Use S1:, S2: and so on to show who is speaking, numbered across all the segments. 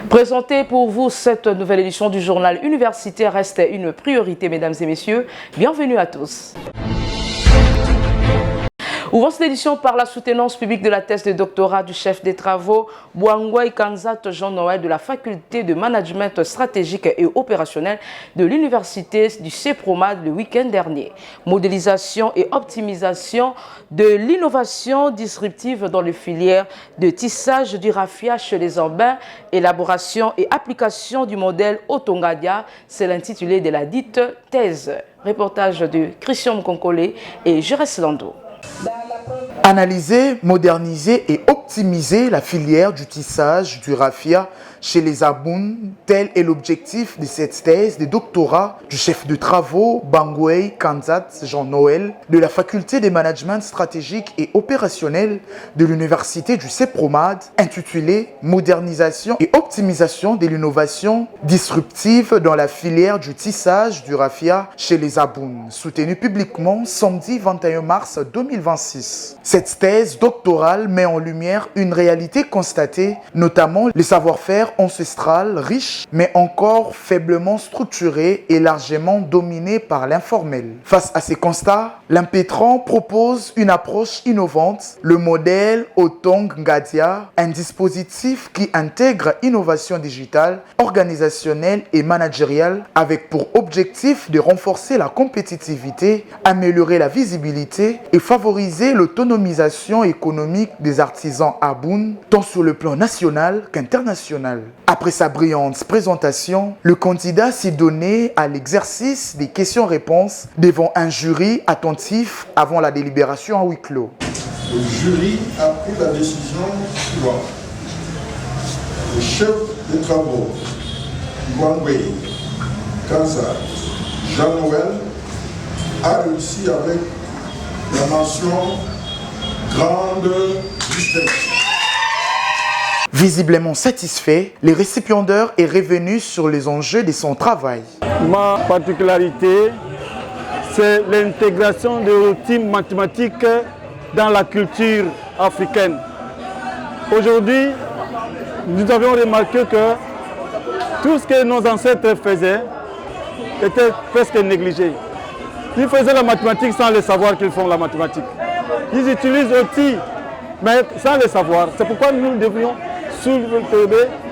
S1: Présenter pour vous cette nouvelle édition du journal universitaire reste une priorité, mesdames et messieurs. Bienvenue à tous. Ouvrons cette édition par la soutenance publique de la thèse de doctorat du chef des travaux Bwangwei Kanzat Jean-Noël de la faculté de management stratégique et opérationnel de l'université du CEPROMAD le week-end dernier. Modélisation et optimisation de l'innovation disruptive dans les filières de tissage du raffia chez les Ambins, élaboration et application du modèle Otongadia, c'est l'intitulé de la dite thèse. Reportage de Christian Mkonkole et Jérès Lando.
S2: Analyser, moderniser et optimiser la filière du tissage du raffia chez les Aboun, tel est l'objectif de cette thèse de doctorat du chef de travaux Bwangwei Kanzat Jean-Noël de la faculté de management stratégique et opérationnel de l'université du CEPROMAD, intitulée Modernisation et optimisation de l'innovation disruptive dans la filière du tissage du raffia chez les Aboun, soutenue publiquement samedi 21 mars 2026. Cette thèse doctorale met en lumière une réalité constatée, notamment les savoir-faire ancestral riche, mais encore faiblement structuré et largement dominé par l'informel. Face à ces constats, l'impétrant propose une approche innovante, le modèle Otongadia, un dispositif qui intègre innovation digitale, organisationnelle et managériale avec pour objectif de renforcer la compétitivité, améliorer la visibilité et favoriser l'autonomisation économique des artisans Aboun, tant sur le plan national qu'international. Après sa brillante présentation, le candidat s'est donné à l'exercice des questions-réponses devant un jury attentif avant la délibération à huis clos.
S3: Le jury a pris la décision suivante. Le chef des travaux, Bwangwei Kanzat Jean-Noël, a réussi avec la mention grande distinction.
S2: Visiblement satisfait, le récipiendaire est revenu sur les enjeux de son travail.
S4: Ma particularité, c'est l'intégration des routines mathématiques dans la culture africaine. Aujourd'hui, nous avions remarqué que tout ce que nos ancêtres faisaient était presque négligé. Ils faisaient la mathématique sans le savoir qu'ils font la mathématique. Ils utilisent outils, mais sans le savoir. C'est pourquoi nous devrions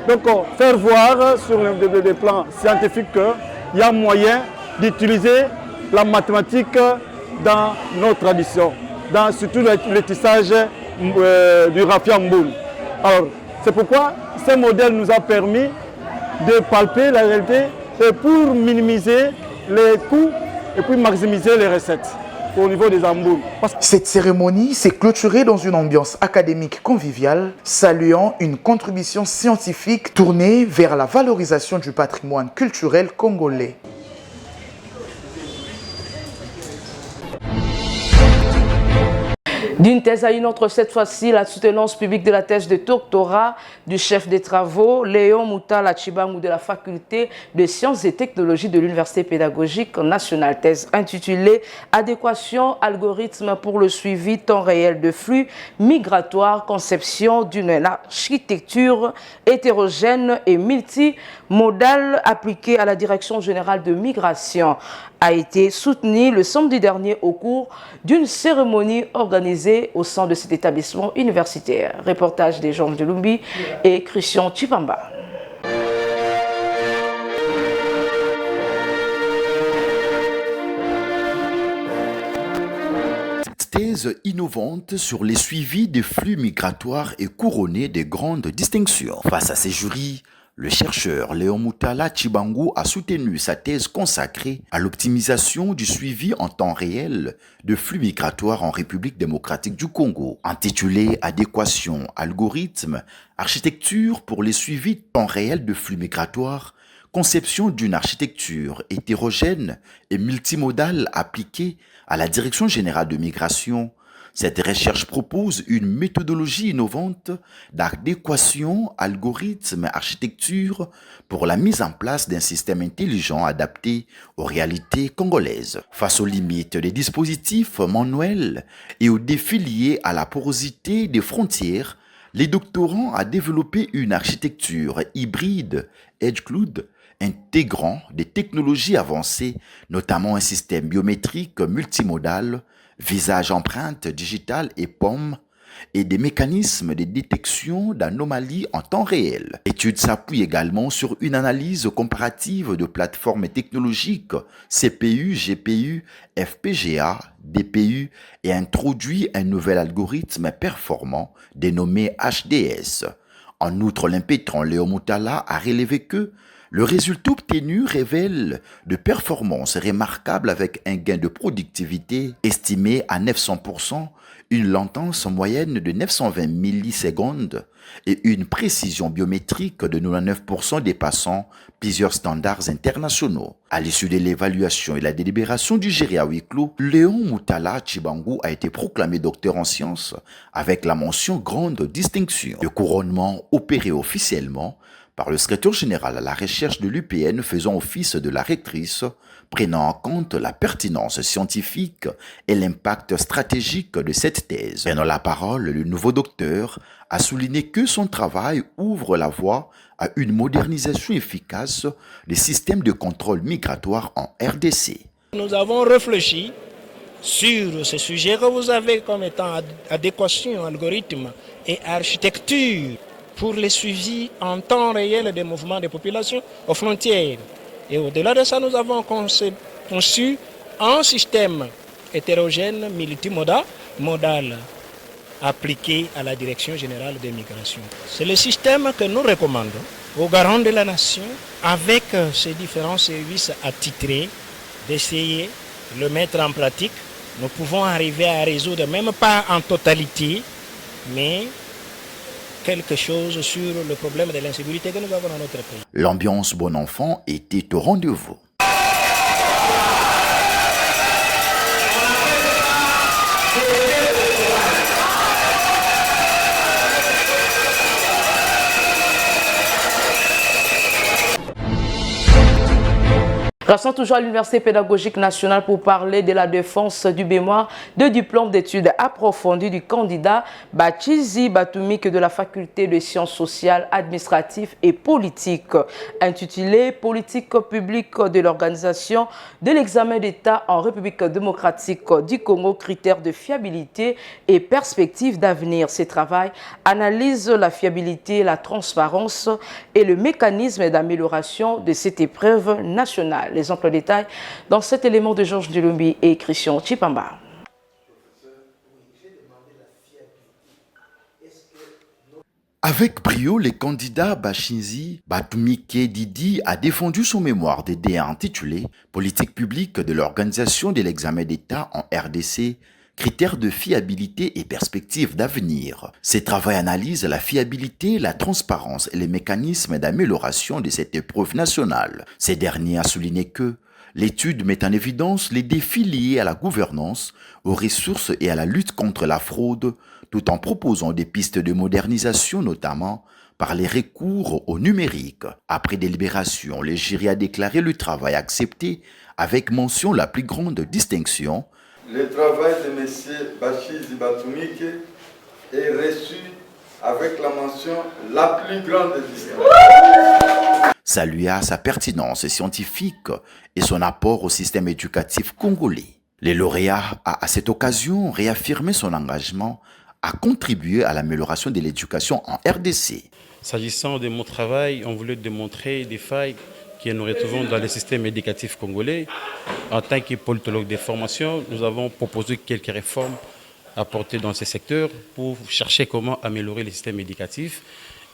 S4: donc faire voir sur le plan scientifique qu'il y a moyen d'utiliser la mathématique dans nos traditions, dans surtout le tissage du raffia mboul. Alors, c'est pourquoi ce modèle nous a permis de palper la réalité et pour minimiser les coûts et puis maximiser les recettes au niveau des amboules.
S2: Cette cérémonie s'est clôturée dans une ambiance académique conviviale, saluant une contribution scientifique tournée vers la valorisation du patrimoine culturel congolais.
S1: D'une thèse à une autre, cette fois-ci, la soutenance publique de la thèse de doctorat du chef des travaux, Léon Moutala Chibangu de la faculté de sciences et technologies de l'Université pédagogique nationale. Thèse intitulée Adéquation, algorithme pour le suivi temps réel de flux migratoires, conception d'une architecture hétérogène et multimodale appliquée à la Direction générale de migration, a été soutenue le samedi dernier au cours d'une cérémonie organisée au sein de cet établissement universitaire. Reportage des Jean de Lumbi et Christian Chipamba.
S5: Cette thèse innovante sur les suivis des flux migratoires est couronnée de grandes distinctions. Face à ces jurys, le chercheur Léon Moutala Chibangu a soutenu sa thèse consacrée à l'optimisation du suivi en temps réel de flux migratoires en République démocratique du Congo, intitulée Adéquation, algorithme, architecture pour les suivis de temps réel de flux migratoires, conception d'une architecture hétérogène et multimodale appliquée à la Direction générale de migration. Cette recherche propose une méthodologie innovante d'adéquation, algorithme, architecture pour la mise en place d'un système intelligent adapté aux réalités congolaises. Face aux limites des dispositifs manuels et aux défis liés à la porosité des frontières, les doctorants a développé une architecture hybride Edge Cloud intégrant des technologies avancées, notamment un système biométrique multimodal, visage empreinte digitale et POM, et des mécanismes de détection d'anomalies en temps réel. L'étude s'appuie également sur une analyse comparative de plateformes technologiques CPU, GPU, FPGA, DPU et introduit un nouvel algorithme performant dénommé HDS. En outre, l'impétrant Léon Moutala a relevé que le résultat obtenu révèle de performances remarquables avec un gain de productivité estimé à 900%, une latence moyenne de 920 millisecondes et une précision biométrique de 99% dépassant plusieurs standards internationaux. À l'issue de l'évaluation et la délibération du jury à huis clos, Léon Moutala Tchibangu a été proclamé docteur en sciences avec la mention grande distinction. Le couronnement opéré officiellement par le secrétaire général à la recherche de l'UPN faisant office de la rectrice, prenant en compte la pertinence scientifique et l'impact stratégique de cette thèse. Prenant la parole, le nouveau docteur a souligné que son travail ouvre la voie à une modernisation efficace des systèmes de contrôle migratoire en RDC.
S6: Nous avons réfléchi sur ce sujet que vous avez comme étant adéquation, algorithme et architecture pour le suivi en temps réel des mouvements des populations aux frontières. Et au-delà de ça, nous avons conçu un système hétérogène multimodal appliqué à la Direction générale des migrations. C'est le système que nous recommandons aux garants de la nation, avec ces différents services attitrés, d'essayer de le mettre en pratique. Nous pouvons arriver à résoudre, même pas en totalité, mais quelque chose sur le problème de l'insécurité que nous avons dans notre pays.
S5: L'ambiance bon enfant était au rendez-vous.
S1: Restons toujours à l'Université pédagogique nationale pour parler de la défense du mémoire de diplôme d'études approfondies du candidat Bachizi Batumike de la faculté de sciences sociales, administratives et politiques, intitulé Politique publique de l'organisation de l'examen d'État en République démocratique du Congo, critères de fiabilité et perspectives d'avenir. Ce travail analyse la fiabilité, la transparence et le mécanisme d'amélioration de cette épreuve nationale. Les amples détails dans cet élément de Georges Dulumbi et Christian Chipamba.
S5: Avec brio, le candidat Bachizi Batumike Didi a défendu son mémoire d'aider intitulé Politique publique de l'organisation de l'examen d'État en RDC, critères de fiabilité et perspectives d'avenir. Ces travaux analysent la fiabilité, la transparence et les mécanismes d'amélioration de cette épreuve nationale. Ces derniers a souligné que l'étude met en évidence les défis liés à la gouvernance, aux ressources et à la lutte contre la fraude, tout en proposant des pistes de modernisation, notamment par les recours au numérique. Après délibération, le jury a déclaré le travail accepté avec mention la plus grande distinction.
S7: Le travail de M. Bachizi Batumike est reçu avec la mention la plus grande distinction.
S5: Salua sa pertinence scientifique et son apport au système éducatif congolais. Le lauréat a à cette occasion réaffirmé son engagement à contribuer à l'amélioration de l'éducation en RDC.
S8: S'agissant de mon travail, on voulait démontrer des failles que nous retrouvons dans le système éducatif congolais. En tant que politologue de formation, nous avons proposé quelques réformes apportées dans ce secteur pour chercher comment améliorer le système éducatif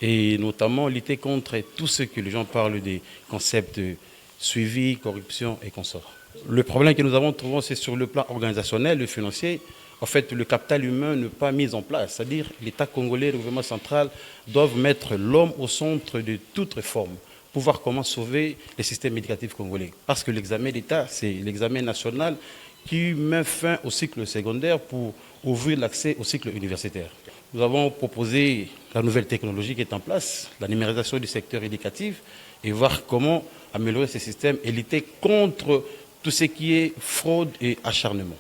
S8: et notamment lutter contre tout ce que les gens parlent des concepts de suivi, corruption et consorts. Le problème que nous avons trouvé, c'est sur le plan organisationnel et financier. En fait, le capital humain n'est pas mis en place. C'est-à-dire l'État congolais, le gouvernement central doivent mettre l'homme au centre de toute réforme pour voir comment sauver le système éducatif congolais. Parce que l'examen d'État, c'est l'examen national qui met fin au cycle secondaire pour ouvrir l'accès au cycle universitaire. Nous avons proposé la nouvelle technologie qui est en place, la numérisation du secteur éducatif, et voir comment améliorer ce système et lutter contre tout ce qui est fraude et acharnement.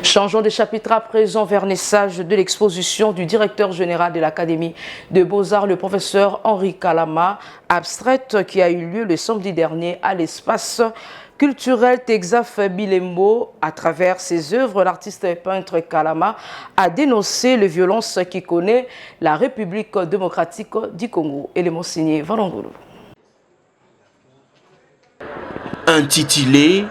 S1: Changeons de chapitre à présent, vernissage de l'exposition du directeur général de l'Académie de Beaux-Arts, le professeur Henri Kalama, abstraite, qui a eu lieu le samedi dernier à l'espace culturel Texaf Bilembo. À travers ses œuvres, l'artiste et peintre Kalama a dénoncé les violences qui connaît la République démocratique du Congo. Et les mots signés Valongolo.
S9: Intitulé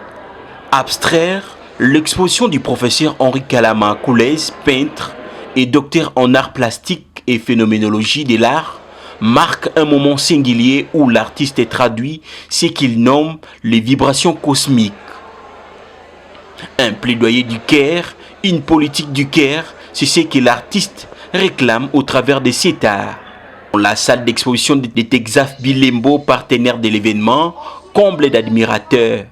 S9: Abstraire, l'exposition du professeur Henri Kalama Koulez, peintre et docteur en arts plastiques et phénoménologie de l'art, marque un moment singulier où l'artiste traduit ce qu'il nomme les vibrations cosmiques. Un plaidoyer du cœur, une politique du cœur, c'est ce que l'artiste réclame au travers de cet art. La salle d'exposition de Texaf Bilembo, partenaire de l'événement, comble d'admirateurs.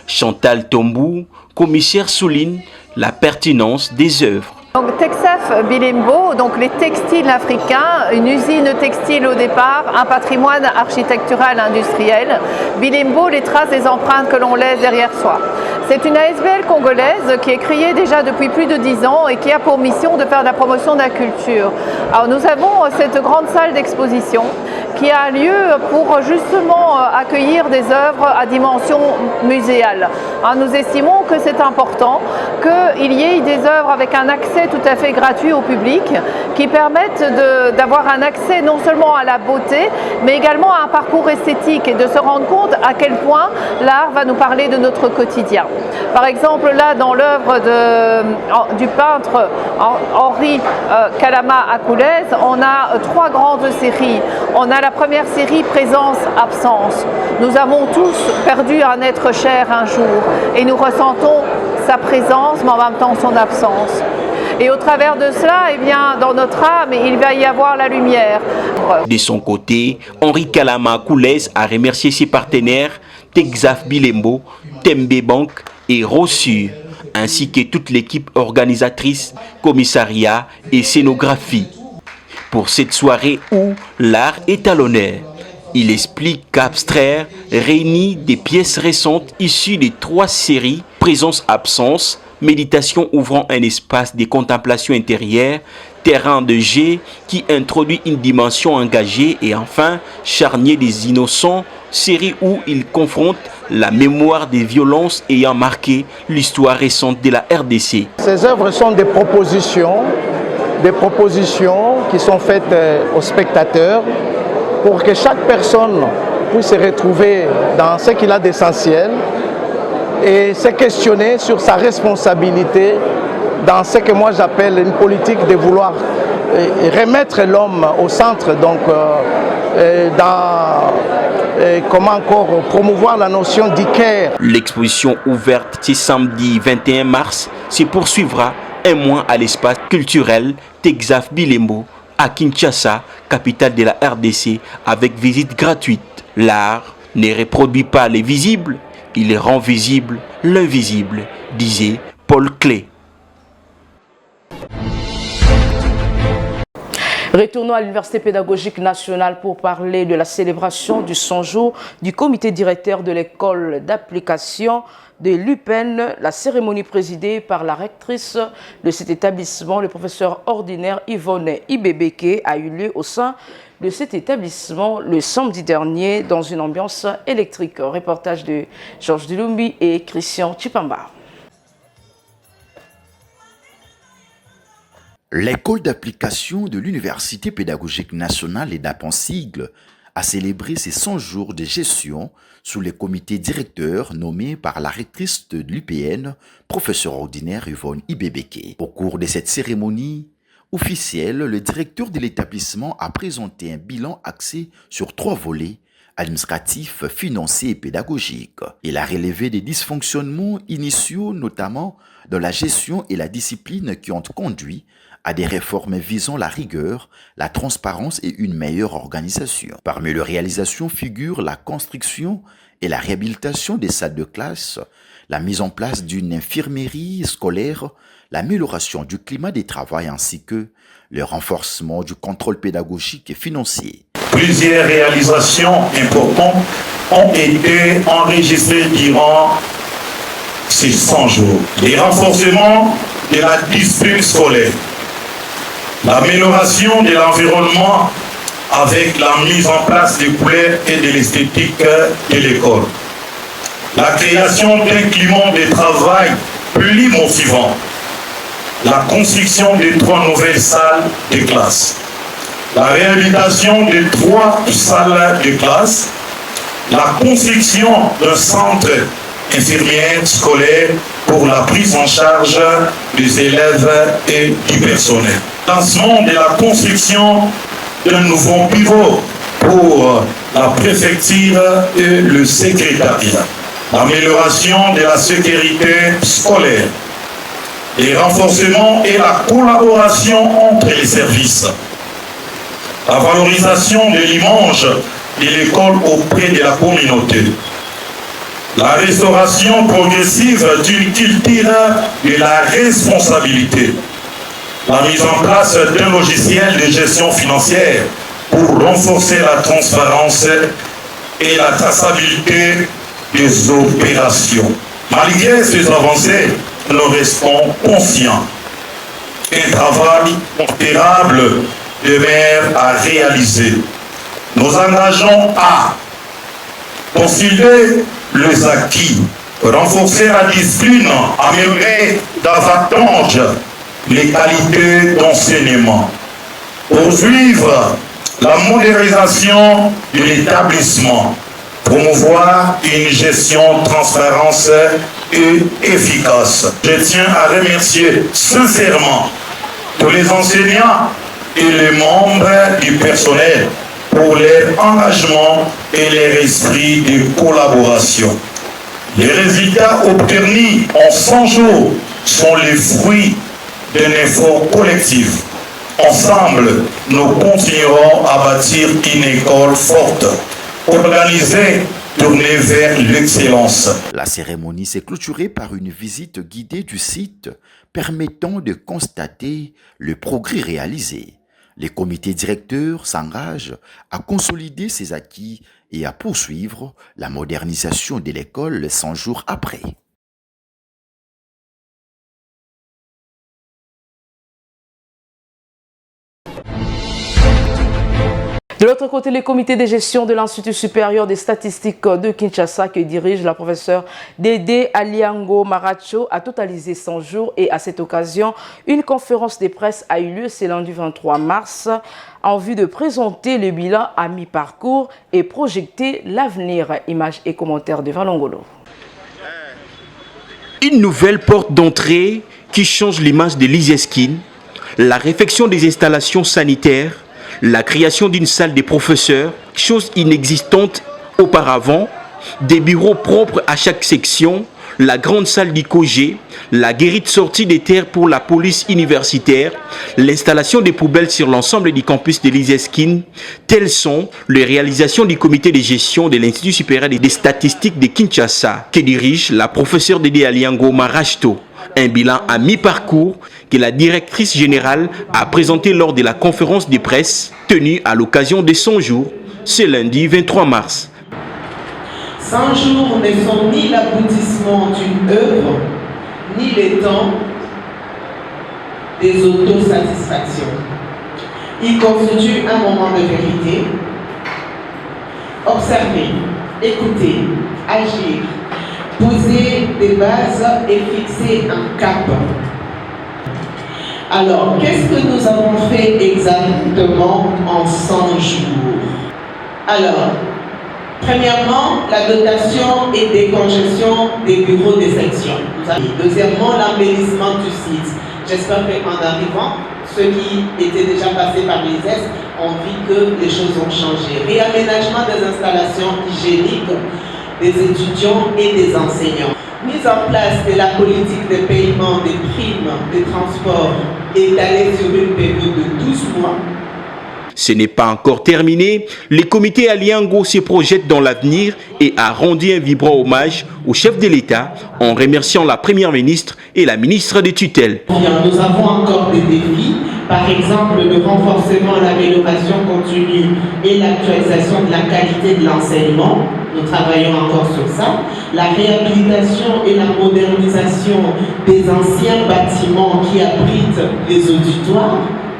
S9: Chantal Tombou, commissaire, souligne la pertinence des œuvres.
S10: Donc Texaf Bilembo, donc les textiles africains, une usine textile au départ, un patrimoine architectural industriel. Bilembo, les traces des empreintes que l'on laisse derrière soi. C'est une ASBL congolaise qui est créée déjà depuis plus de 10 ans et qui a pour mission de faire de la promotion de la culture. Alors nous avons cette grande salle d'exposition qui a lieu pour justement accueillir des œuvres à dimension muséale. Nous estimons que c'est important qu'il y ait des œuvres avec un accès tout à fait gratuit au public qui permettent d'avoir un accès non seulement à la beauté mais également à un parcours esthétique et de se rendre compte à quel point l'art va nous parler de notre quotidien. Par exemple là dans l'œuvre du peintre Henri Kalama à Koulez, on a 3 grandes séries. On a la première série présence-absence. Nous avons tous perdu un être cher un jour et nous ressentons sa présence mais en même temps son absence. Et au travers de cela, eh bien, dans notre âme, il va y avoir la lumière.
S9: De son côté, Henri Kalama Koulez a remercié ses partenaires Texaf Bilembo, Tembe Bank et Rossur, ainsi que toute l'équipe organisatrice, commissariat et scénographie. Pour cette soirée où l'art est à l'honneur, il explique qu'Abstraire réunit des pièces récentes issues des 3 séries Présence-Absence, Méditation ouvrant un espace de contemplation intérieure, Terrain de jeu qui introduit une dimension engagée et enfin Charnier des innocents, série où il confronte la mémoire des violences ayant marqué l'histoire récente de la RDC.
S11: Ces œuvres sont des propositions qui sont faites aux spectateurs pour que chaque personne puisse se retrouver dans ce qu'il a d'essentiel et se questionner sur sa responsabilité dans ce que moi j'appelle une politique de vouloir remettre l'homme au centre, donc comment encore promouvoir la notion d'Iker.
S9: L'exposition ouverte ce samedi 21 mars se poursuivra un mois à l'espace culturel Texaf Bilembo à Kinshasa, capitale de la RDC, avec visite gratuite. L'art ne reproduit pas les visibles, il rend visible l'invisible, disait Paul Clé.
S1: Retournons à l'Université pédagogique nationale pour parler de la célébration du 100 jours du comité directeur de l'école d'application de l'UPEN. La cérémonie présidée par la rectrice de cet établissement, le professeur ordinaire Yvonne Ibebeke, a eu lieu au sein de cet établissement le samedi dernier dans une ambiance électrique. Reportage de Georges Dulumbi et Christian Chipamba.
S5: L'école d'application de l'Université pédagogique nationale et d'Apensigle a célébré ses 100 jours de gestion sous les comités directeurs nommés par la rectrice de l'UPN, professeur ordinaire Yvonne Ibebeke. Au cours de cette cérémonie officielle, le directeur de l'établissement a présenté un bilan axé sur 3 volets: administratif, financier et pédagogique. Il a relevé des dysfonctionnements initiaux, notamment dans la gestion et la discipline, qui ont conduit à des réformes visant la rigueur, la transparence et une meilleure organisation. Parmi les réalisations figurent la construction et la réhabilitation des salles de classe, la mise en place d'une infirmerie scolaire, l'amélioration du climat de travail ainsi que le renforcement du contrôle pédagogique et financier.
S12: Plusieurs réalisations importantes ont été enregistrés durant ces 100 jours. Les renforcements de la discipline scolaire, l'amélioration de l'environnement avec la mise en place des couleurs et de l'esthétique de l'école, la création d'un climat de travail plus motivant, la construction de 3 nouvelles salles de classe, la réhabilitation de 3 salles de classe, la construction d'un centre infirmier scolaire pour la prise en charge des élèves et du personnel. Lancement de la construction d'un nouveau bureau pour la préfecture et le secrétariat. L'amélioration de la sécurité scolaire. Les renforcements et la collaboration entre les services. La valorisation de l'image de l'école auprès de la communauté. La restauration progressive d'une culture de la responsabilité. La mise en place d'un logiciel de gestion financière pour renforcer la transparence et la traçabilité des opérations. Malgré ces avancées, nous restons conscients qu'un travail considérable demeure à réaliser. Nous engageons à consolider les acquis, renforcer la discipline, améliorer davantage les qualités d'enseignement, poursuivre la modernisation de l'établissement, promouvoir une gestion transparente et efficace. Je tiens à remercier sincèrement tous les enseignants et les membres du personnel pour leur engagement et leur esprit de collaboration. Les résultats obtenus en 100 jours sont les fruits d'un effort collectif. Ensemble, nous continuerons à bâtir une école forte, organisée, tournée vers l'excellence.
S5: La cérémonie s'est clôturée par une visite guidée du site permettant de constater le progrès réalisé. Les comités directeurs s'engagent à consolider ces acquis et à poursuivre la modernisation de l'école 100 jours après.
S1: De l'autre côté, le comité de gestion de l'Institut supérieur des statistiques de Kinshasa, que dirige la professeure Dédé Aliango Maracho, a totalisé 100 jours et à cette occasion, une conférence de presse a eu lieu ce lundi 23 mars en vue de présenter le bilan à mi-parcours et projeter l'avenir. Images et commentaires de Valongolo.
S9: Une nouvelle porte d'entrée qui change l'image de l'ISESKIN, la réfection des installations sanitaires, la création d'une salle des professeurs, chose inexistante auparavant, des bureaux propres à chaque section, la grande salle d'ICOG, la guérite sortie des terres pour la police universitaire, l'installation des poubelles sur l'ensemble du campus de l'ISESKIN, telles sont les réalisations du comité de gestion de l'Institut supérieur des statistiques de Kinshasa, que dirige la professeure Dédé Aliango Maracho. Un bilan à mi-parcours que la directrice générale a présenté lors de la conférence de presse tenue à l'occasion de 100 jours, ce lundi 23 mars.
S13: 100 jours ne sont ni l'aboutissement d'une œuvre, ni les temps des autosatisfactions. Ils constituent un moment de vérité. Observer, écouter, agir, poser des bases et fixer un cap. Alors, qu'est-ce que nous avons fait exactement en 100 jours? Alors, premièrement, la dotation et décongestion des bureaux de section. Deuxièmement, l'embellissement du site. J'espère qu'en arrivant, ceux qui étaient déjà passés par l'ISES ont vu que les choses ont changé. Réaménagement des installations hygiéniques des étudiants et des enseignants. Mise en place de la politique de paiement des primes de transport étalée sur une période de 12 mois.
S9: Ce n'est pas encore terminé. Le comité Aliango se projette dans l'avenir et a rendu un vibrant hommage au chef de l'État en remerciant la première ministre et la ministre de tutelle.
S13: Nous avons encore des défis, Par exemple, le renforcement, l'amélioration continue et l'actualisation de la qualité de l'enseignement. Nous travaillons encore sur ça. La réhabilitation et la modernisation des anciens bâtiments qui abritent les auditoires.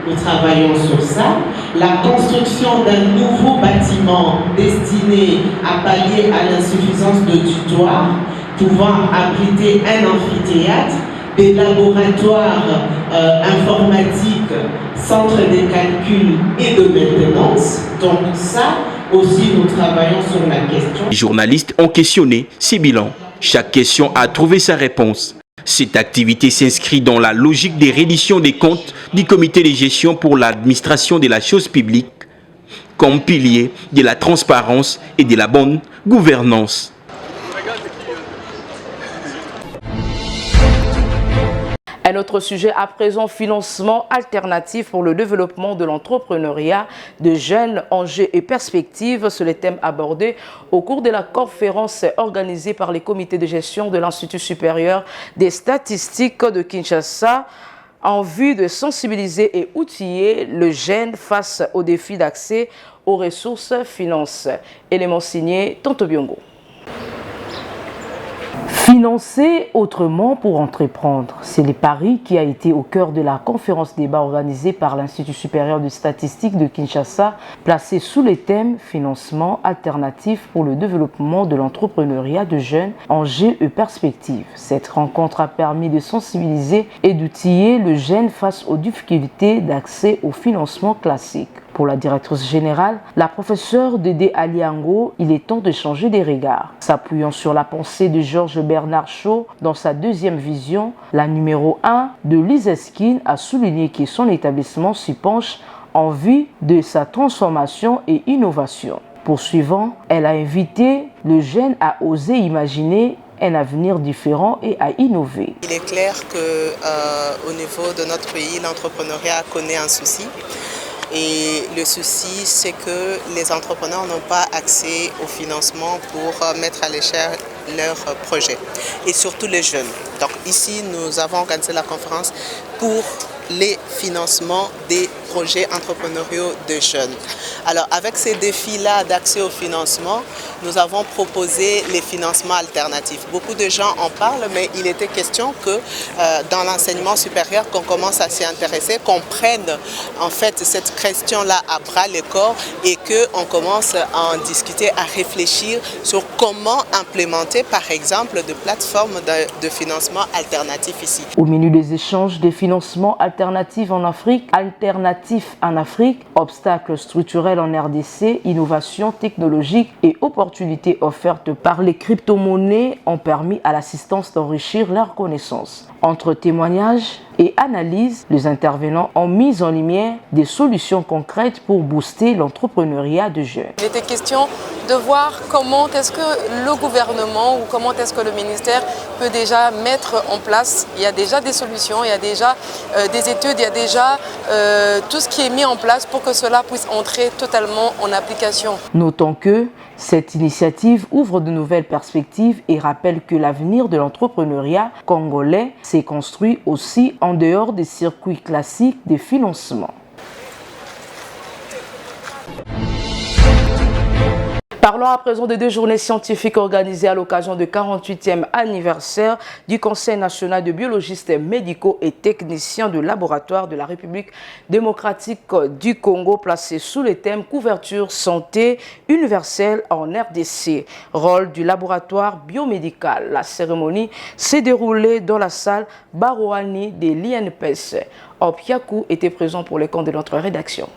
S13: Nous travaillons sur ça. La construction d'un nouveau bâtiment destiné à pallier à l'insuffisance d'auditoires, pouvant abriter un amphithéâtre, des laboratoires informatiques, centres de calcul et de maintenance. Donc ça aussi, nous travaillons sur la question.
S9: Les journalistes ont questionné ces bilans. Chaque question a trouvé sa réponse. Cette activité s'inscrit dans la logique des redditions des comptes du comité de gestion pour l'administration de la chose publique, comme pilier de la transparence et de la bonne gouvernance.
S1: Un autre sujet à présent, financement alternatif pour le développement de l'entrepreneuriat de jeunes, enjeux et perspectives. C'est le thème abordé au cours de la conférence organisée par les comités de gestion de l'Institut supérieur des statistiques de Kinshasa en vue de sensibiliser et outiller le jeune face aux défis d'accès aux ressources financières. Élément signé Tonto Biongo. Financer autrement pour entreprendre, c'est le pari qui a été au cœur de la conférence débat organisée par l'Institut supérieur de statistique de Kinshasa, placée sous le thème financement alternatif pour le développement de l'entrepreneuriat de jeunes, enjeux et perspectives. Cette rencontre a permis de sensibiliser et d'outiller le jeune face aux difficultés d'accès au financement classique. Pour la directrice générale, la professeure Dédé Aliango, il est temps de changer des regards. S'appuyant sur la pensée de Georges Bernard Shaw dans sa deuxième vision, la numéro 1 de l'ISESKIN a souligné que son établissement s'y penche en vue de sa transformation et innovation. Poursuivant, elle a invité le jeune à oser imaginer un avenir différent et à innover.
S14: Il est clair qu'au niveau de notre pays, l'entrepreneuriat connaît un souci. Et le souci, c'est que les entrepreneurs n'ont pas accès au financement pour mettre à l'échelle leurs projets. Et surtout les jeunes. Donc ici, nous avons organisé la conférence pour les financements des projets entrepreneuriaux de jeunes. Alors avec ces défis-là d'accès au financement, nous avons proposé les financements alternatifs. Beaucoup de gens en parlent, mais il était question que dans l'enseignement supérieur, qu'on commence à s'y intéresser, qu'on prenne en fait cette question-là à bras le corps et qu'on commence à en discuter, à réfléchir sur comment implémenter par exemple de plateformes de financement alternatifs ici.
S1: Au menu des échanges des financements alternatifs en Afrique, obstacles structurels en RDC, innovation technologique et opportunités offertes par les crypto-monnaies ont permis à l'assistance d'enrichir leurs connaissances. Entre témoignages et analyses, les intervenants ont mis en lumière des solutions concrètes pour booster l'entrepreneuriat de jeunes.
S15: Il était question de voir comment est-ce que le gouvernement ou comment est-ce que le ministère peut déjà mettre en place. Il y a déjà des solutions, il y a déjà des études, il y a déjà tout ce qui est mis en place pour que cela puisse entrer totalement en application.
S1: Notons que cette initiative ouvre de nouvelles perspectives et rappelle que l'avenir de l'entrepreneuriat congolais s'est construit aussi en dehors des circuits classiques de financement. Parlons à présent de deux journées scientifiques organisées à l'occasion du 48e anniversaire du Conseil national de biologistes médicaux et techniciens de laboratoire de la République démocratique du Congo, placé sous le thème couverture santé universelle en RDC, rôle du laboratoire biomédical. La cérémonie s'est déroulée dans la salle Barouani de l'INPS. Opiakou était présent pour les comptes de notre rédaction.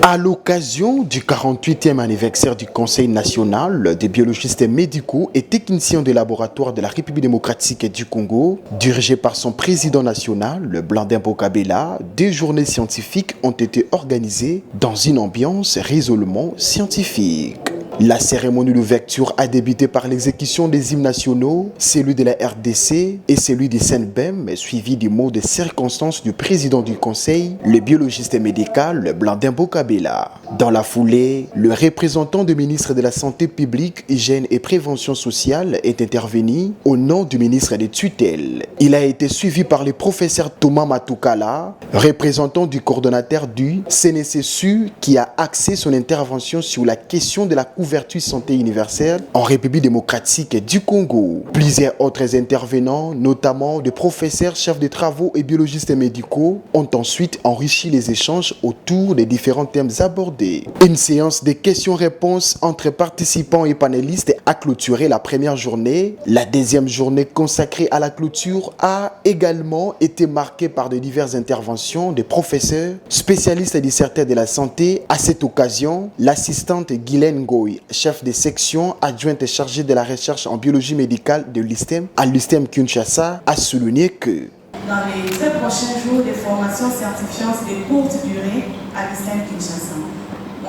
S16: À l'occasion du 48e anniversaire du Conseil national des biologistes médicaux et techniciens de laboratoire de la République démocratique du Congo, dirigé par son président national, le Blandin Bokabela, deux journées scientifiques ont été organisées dans une ambiance résolument scientifique. La cérémonie d'ouverture a débuté par l'exécution des hymnes nationaux, celui de la RDC et celui du SNBEM, suivi du mot de circonstance du président du conseil, le biologiste médical Blandin Bokabela. Dans la foulée, le représentant du ministre de la Santé publique, Hygiène et Prévention sociale est intervenu au nom du ministre des tutelles. Il a été suivi par le professeur Thomas Matoukala, représentant du coordonnateur du CNCSU, qui a axé son intervention sur la question de la couverture santé universelle en République démocratique du Congo. Plusieurs autres intervenants, notamment des professeurs, chefs de travaux et biologistes médicaux, ont ensuite enrichi les échanges autour des différents thèmes abordés. Une séance de questions-réponses entre participants et panélistes a clôturé la première journée. La deuxième journée consacrée à la clôture a également été marquée par de diverses interventions des professeurs, spécialistes et dissertaires de la santé. À cette occasion, l'assistante Guylaine Goy, chef de section adjointe et chargée de la recherche en biologie médicale de l'ISTEM à l'ISTEM Kinshasa, a souligné que
S17: dans les très prochains jours, des formations certifiantes de courte durée à l'ISTEM Kinshasa.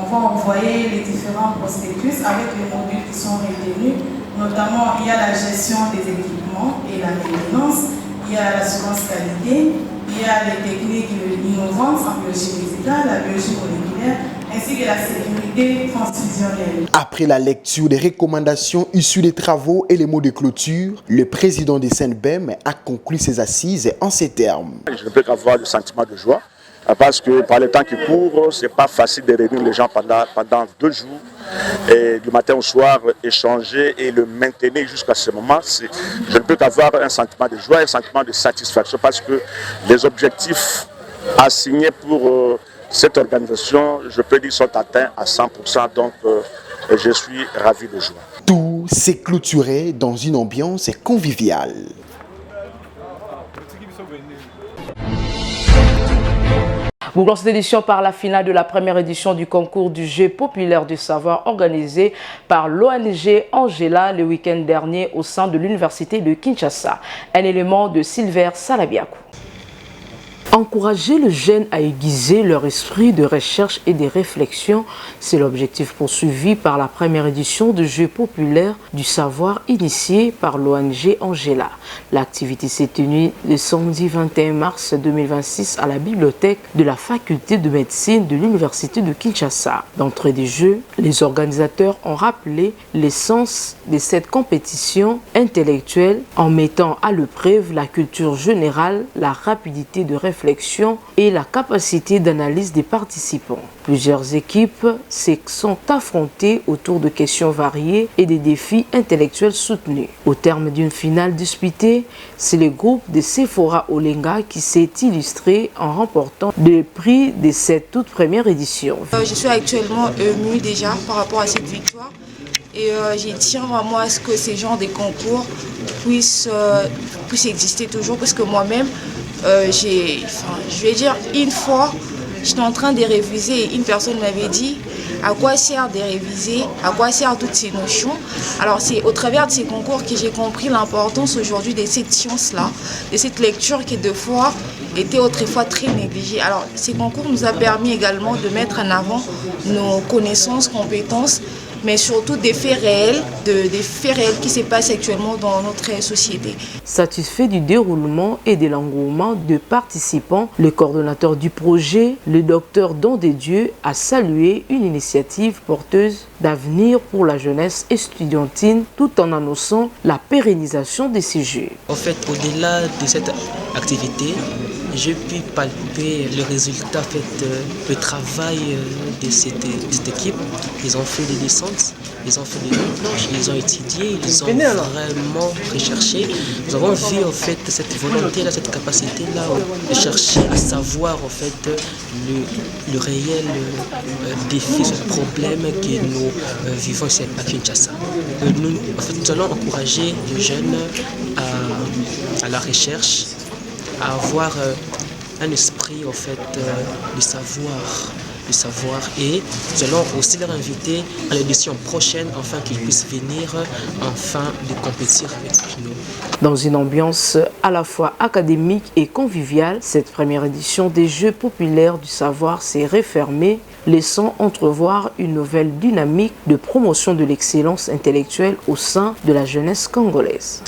S17: On va envoyer les différents prospectus avec les modules qui sont retenus. Notamment, il y a la gestion des équipements et la maintenance, il y a l'assurance qualité, il y a les techniques innovantes en biologie médicale, la biologie moléculaire, ainsi que la sécurité transfusionnelle.
S16: Après la lecture des recommandations issues des travaux et les mots de clôture, le président du SNBEM a conclu ses assises en ces termes.
S18: Je ne peux qu'avoir le sentiment de joie, parce que par le temps qui court, ce n'est pas facile de réunir les gens pendant 2 jours, et du matin au soir, échanger et le maintenir jusqu'à ce moment. Je ne peux qu'avoir un sentiment de joie, un sentiment de satisfaction, parce que les objectifs assignés pour cette organisation, je peux dire, sont atteints à 100%, donc je suis ravi de joie.
S16: Tout s'est clôturé dans une ambiance conviviale.
S1: Bouclons cette édition par la finale de la première édition du concours du jeu populaire du savoir organisé par l'ONG Angela le week-end dernier au sein de l'université de Kinshasa. Un élément de Silver Salabiakou. Encourager les jeunes à aiguiser leur esprit de recherche et de réflexion, c'est l'objectif poursuivi par la première édition du jeu populaire du savoir initié par l'ONG Angela. L'activité s'est tenue le samedi 21 mars 2026 à la bibliothèque de la faculté de médecine de l'université de Kinshasa. D'entrée des jeux, les organisateurs ont rappelé l'essence de cette compétition intellectuelle en mettant à l'épreuve la culture générale, la rapidité de réflexion et la capacité d'analyse des participants. Plusieurs équipes se sont affrontées autour de questions variées et des défis intellectuels soutenus. Au terme d'une finale disputée, c'est le groupe de Sephora Olenga qui s'est illustré en remportant le prix de cette toute première édition.
S19: Je suis actuellement émue déjà par rapport à cette victoire. Et je tiens vraiment à ce que ces genres de concours puissent exister toujours, parce que moi-même, je vais dire, une fois, j'étais en train de réviser et une personne m'avait dit à quoi sert de réviser, à quoi servent toutes ces notions. Alors c'est au travers de ces concours que j'ai compris l'importance aujourd'hui de cette science-là, de cette lecture qui deux fois était autrefois très négligée. Alors ces concours nous a permis également de mettre en avant nos connaissances, compétences, mais surtout des faits réels, des faits réels qui se passent actuellement dans notre société.
S1: Satisfait du déroulement et de l'engouement de participants, le coordonnateur du projet, le docteur Don de Dieu, a salué une initiative porteuse d'avenir pour la jeunesse estudiantine tout en annonçant la pérennisation de ces jeux.
S20: En fait, au-delà de cette activité, j'ai pu palper le résultat, le travail de cette équipe. Ils ont fait des descentes, ils ont fait des planches, ils ont étudié, ils ont vraiment recherché. Nous avons vu en fait cette volonté-là, cette capacité-là de chercher à savoir en fait le réel défi, ce problème que nous vivons ici à Kinshasa. Nous allons encourager les jeunes à la recherche, à avoir un esprit en fait de savoir, et nous allons aussi leur inviter à l'édition prochaine afin qu'ils puissent venir afin de compétir avec nous.
S1: Dans une ambiance à la fois académique et conviviale, cette première édition des Jeux populaires du savoir s'est refermée laissant entrevoir une nouvelle dynamique de promotion de l'excellence intellectuelle au sein de la jeunesse congolaise.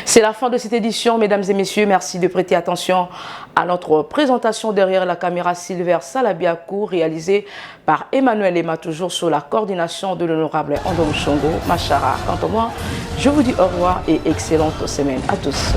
S1: C'est la fin de cette édition, mesdames et messieurs. Merci de prêter attention à notre présentation derrière la caméra Silver Salabiakou, réalisée par Emmanuel Ema, toujours sous la coordination de l'honorable Andom Chongo Machara. Quant à moi, je vous dis au revoir et excellente semaine à tous.